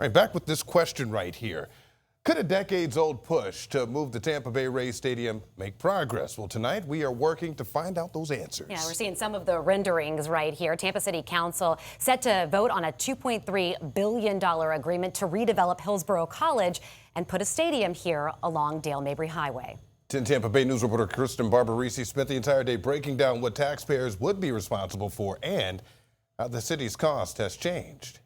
All right, back with this question right here. Could a decades-old push to move the Tampa Bay Rays stadium make progress? Well, tonight we are working to find out those answers. Yeah, we're seeing some of the renderings right here. Tampa City Council set to vote on a $2.3 billion agreement to redevelop Hillsborough College and put a stadium here along Dale Mabry Highway. 10 Tampa Bay News reporter Kristen Barbarisi spent the entire day breaking down what taxpayers would be responsible for and how the city's cost has changed.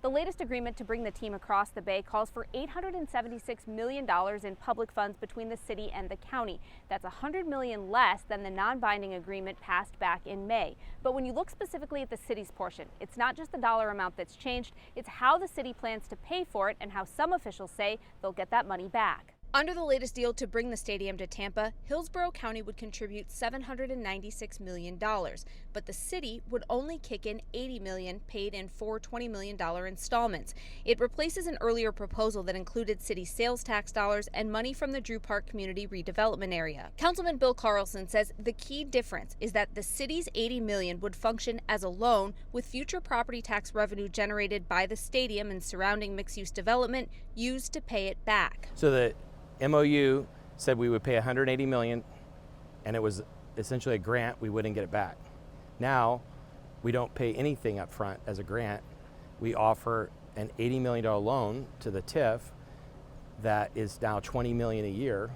The latest agreement to bring the team across the bay calls for $876 million in public funds between the city and the county. That's $100 million less than the non-binding agreement passed back in May. But when you look specifically at the city's portion, it's not just the dollar amount that's changed, it's how the city plans to pay for it and how some officials say they'll get that money back. Under the latest deal to bring the stadium to Tampa, Hillsborough County would contribute $796 million, but the city would only kick in $80 million, paid in four $20 million installments. It replaces an earlier proposal that included city sales tax dollars and money from the Drew Park Community Redevelopment Area. Councilman Bill Carlson says the key difference is that the city's $80 million would function as a loan, with future property tax revenue generated by the stadium and surrounding mixed-use development used to pay it back. So the MOU said we would pay $180 million, and it was essentially a grant. We wouldn't get it back. Now, we don't pay anything up front as a grant. We offer an $80 million loan to the TIF that is now $20 million a year,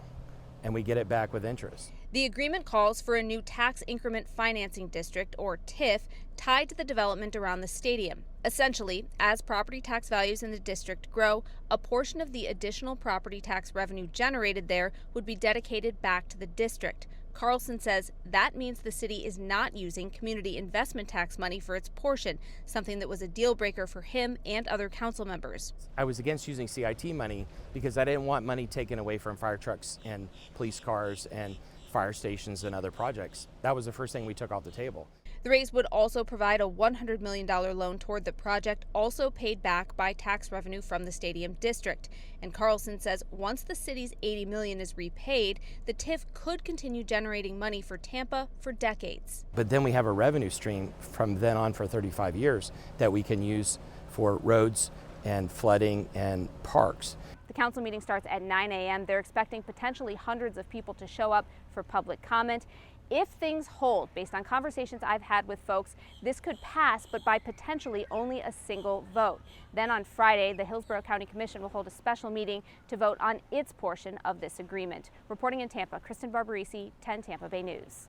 and we get it back with interest. The agreement calls for a new tax increment financing district, or TIF, tied to the development around the stadium. Essentially, as property tax values in the district grow, a portion of the additional property tax revenue generated there would be dedicated back to the district. Carlson says that means the city is not using community investment tax money for its portion, something that was a deal breaker for him and other council members. I was against using CIT money because I didn't want money taken away from fire trucks and police cars and fire stations and other projects. That was the first thing we took off the table. The Rays would also provide a $100 million loan toward the project, also paid back by tax revenue from the stadium district. And Carlson says once the city's $80 million is repaid, the TIF could continue generating money for Tampa for decades. But then we have a revenue stream from then on for 35 years that we can use for roads and flooding and parks. The council meeting starts at 9 a.m. They're expecting potentially hundreds of people to show up for public comment. If things hold, based on conversations I've had with folks, this could pass, but by potentially only a single vote. Then on Friday, the Hillsborough County Commission will hold a special meeting to vote on its portion of this agreement. Reporting in Tampa, Kristen Barbarisi, 10 Tampa Bay News.